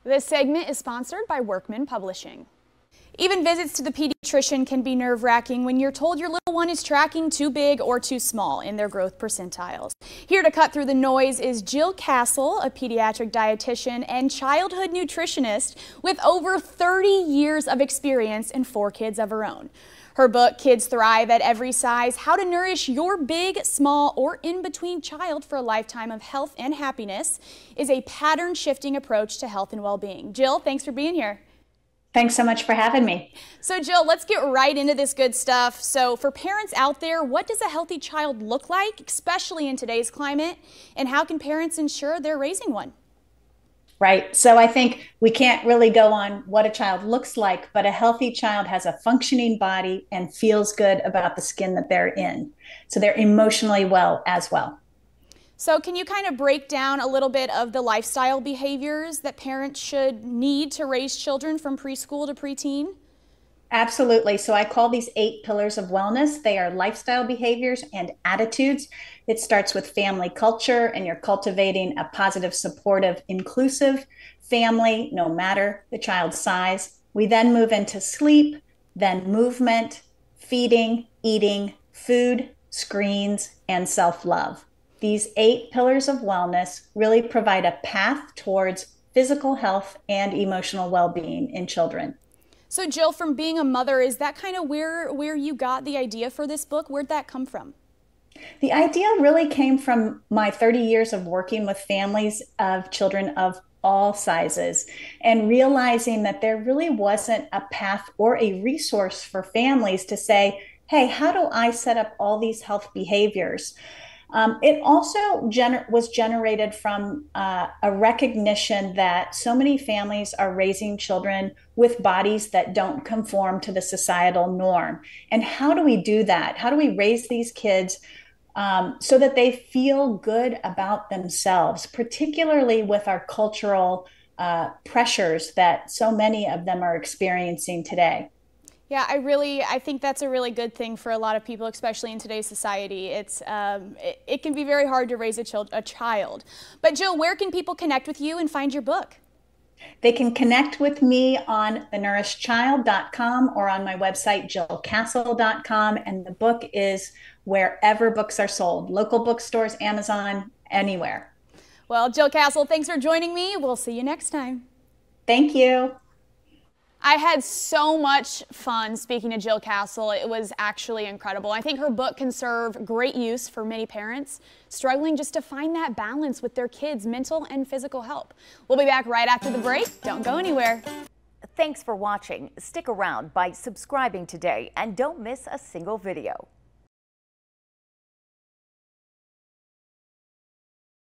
This segment is sponsored by Workman Publishing. Even visits to the pediatrician can be nerve-wracking when you're told your little one is tracking too big or too small in their growth percentiles. Here to cut through the noise is Jill Castle, a pediatric dietitian and childhood nutritionist with over 30 years of experience and 4 kids of her own. Her book, Kids Thrive at Every Size, How to Nourish Your Big, Small, or In-Between Child for a Lifetime of Health and Happiness, is a pattern-shifting approach to health and well-being. Jill, thanks for being here. Thanks so much for having me. So Jill, let's get right into this good stuff. So for parents out there, what does a healthy child look like, especially in today's climate, and how can parents ensure they're raising one? Right. So I think we can't really go on what a child looks like, but a healthy child has a functioning body and feels good about the skin that they're in. So they're emotionally well as well. So can you kind of break down a little bit of the lifestyle behaviors that parents should need to raise children from preschool to preteen? Absolutely. So I call these 8 pillars of wellness. They are lifestyle behaviors and attitudes. It starts with family culture, and you're cultivating a positive, supportive, inclusive family, no matter the child's size. We then move into sleep, then movement, feeding, eating, food, screens, and self-love. These 8 pillars of wellness really provide a path towards physical health and emotional well-being in children. So Jill, from being a mother, is that kind of where you got the idea for this book? Where'd that come from? The idea really came from my 30 years of working with families of children of all sizes and realizing that there really wasn't a path or a resource for families to say, hey, how do I set up all these health behaviors? It also was generated from a recognition that so many families are raising children with bodies that don't conform to the societal norm. And how do we do that? How do we raise these kids so that they feel good about themselves, particularly with our cultural pressures that so many of them are experiencing today? Yeah, I think that's a really good thing for a lot of people, especially in today's society. It can be very hard to raise a child. But Jill, where can people connect with you and find your book? They can connect with me on thenourishedchild.com or on my website, jillcastle.com. And the book is wherever books are sold, local bookstores, Amazon, anywhere. Well, Jill Castle, thanks for joining me. We'll see you next time. Thank you. I had so much fun speaking to Jill Castle. It was actually incredible. I think her book can serve great use for many parents struggling just to find that balance with their kids' mental and physical health. We'll be back right after the break. Don't go anywhere. Thanks for watching. Stick around by subscribing today and don't miss a single video.